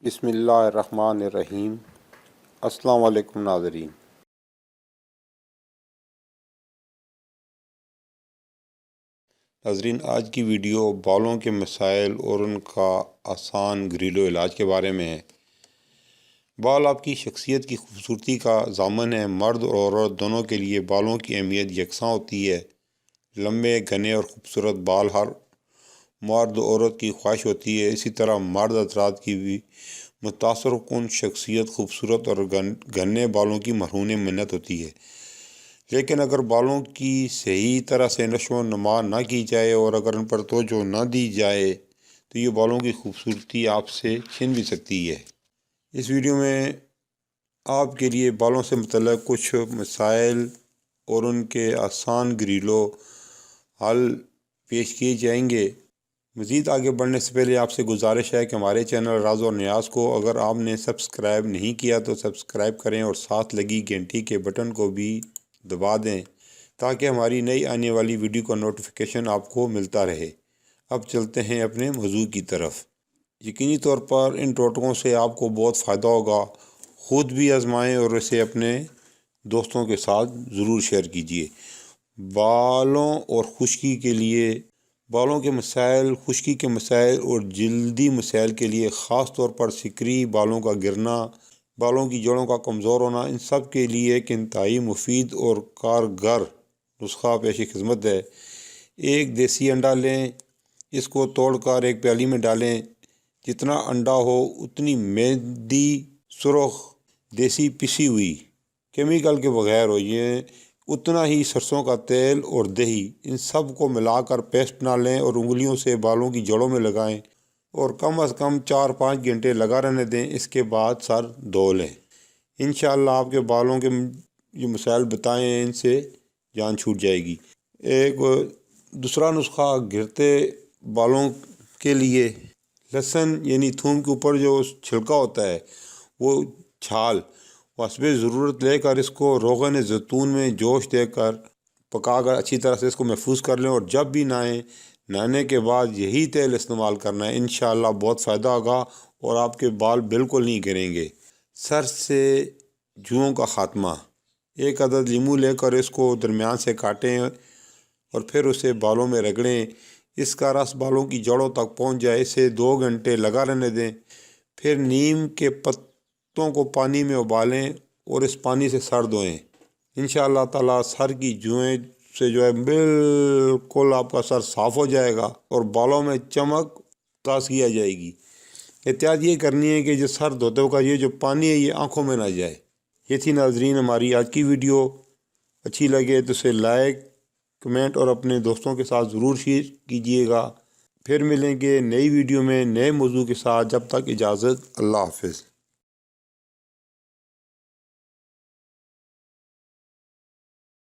بسم اللہ الرحمن الرحیم۔ السلام علیکم ناظرین۔ آج کی ویڈیو بالوں کے مسائل اور ان کا آسان گھریلو علاج کے بارے میں ہے۔ بال آپ کی شخصیت کی خوبصورتی کا ضامن ہے۔ مرد اور عورت دونوں کے لیے بالوں کی اہمیت یکساں ہوتی ہے۔ لمبے، گھنے اور خوبصورت بال ہر مرد و عورت کی خواہش ہوتی ہے۔ اسی طرح مرد حضرات کی بھی متاثر کن شخصیت خوبصورت اور گھنے بالوں کی مرہون منت ہوتی ہے، لیکن اگر بالوں کی صحیح طرح سے نشو و نما نہ کی جائے اور اگر ان پر توجہ نہ دی جائے تو یہ بالوں کی خوبصورتی آپ سے چھن بھی سکتی ہے۔ اس ویڈیو میں آپ کے لیے بالوں سے متعلق کچھ مسائل اور ان کے آسان گھریلو حل پیش کیے جائیں گے۔ مزید آگے بڑھنے سے پہلے آپ سے گزارش ہے کہ ہمارے چینل راز اور نیاز کو اگر آپ نے سبسکرائب نہیں کیا تو سبسکرائب کریں اور ساتھ لگی گھنٹی کے بٹن کو بھی دبا دیں تاکہ ہماری نئی آنے والی ویڈیو کا نوٹیفیکیشن آپ کو ملتا رہے۔ اب چلتے ہیں اپنے موضوع کی طرف۔ یقینی طور پر ان ٹوٹکوں سے آپ کو بہت فائدہ ہوگا۔ خود بھی آزمائیں اور اسے اپنے دوستوں کے ساتھ ضرور شیئر کیجیے۔ بالوں اور خشکی کے لیے بالوں کے مسائل، خشکی کے مسائل اور جلدی مسائل کے لیے خاص طور پر سکری، بالوں کا گرنا، بالوں کی جڑوں کا کمزور ہونا، ان سب کے لیے ایک انتہائی مفید اور کارگر نسخہ پیش خدمت ہے۔ ایک دیسی انڈا لیں، اس کو توڑ کر ایک پیالی میں ڈالیں۔ جتنا انڈا ہو اتنی مہندی سرخ دیسی پسی ہوئی کیمیکل کے بغیر ہو، یہ اتنا ہی سرسوں کا تیل اور دہی، ان سب کو ملا کر پیسٹ بنا لیں اور انگلیوں سے بالوں کی جڑوں میں لگائیں اور کم از کم 4-5 گھنٹے لگا رہنے دیں۔ اس کے بعد سر دھو لیں۔ انشاءاللہ آپ کے بالوں کے جو مسائل بتائے ہیں ان سے جان چھوٹ جائے گی۔ ایک دوسرا نسخہ گرتے بالوں کے لیے، لہسن یعنی تھوم کے اوپر جو چھلکا ہوتا ہے وہ چھال حسب ضرورت لے کر اس کو روغن زیتون میں جوش دے کر پکا کر اچھی طرح سے اس کو محفوظ کر لیں، اور جب بھی نہانے کے بعد یہی تیل استعمال کرنا ہے۔ انشاءاللہ بہت فائدہ ہوگا اور آپ کے بال بالکل نہیں گریں گے۔ سر سے جوؤں کا خاتمہ، ایک عدد لیمو لے کر اس کو درمیان سے کاٹیں اور پھر اسے بالوں میں رگڑیں۔ اس کا رس بالوں کی جڑوں تک پہنچ جائے، اسے 2 گھنٹے لگا رہنے دیں۔ پھر نیم کے پتوں کو پانی میں ابالیں اور اس پانی سے سر دھوئیں۔ انشاءاللہ تعالیٰ سر کی جوئیں سے بالکل آپ کا سر صاف ہو جائے گا اور بالوں میں چمک تازگی آ جائے گی۔ احتیاط یہ کرنی ہے کہ جو سر دھوتے ہوگا یہ جو پانی ہے یہ آنکھوں میں نہ جائے۔ یہ تھی ناظرین ہماری آج کی ویڈیو۔ اچھی لگے تو اسے لائک، کمنٹ اور اپنے دوستوں کے ساتھ ضرور شیئر کیجیے گا۔ پھر ملیں گے نئی ویڈیو میں نئے موضوع کے ساتھ۔ جب تک اجازت، اللہ حافظ۔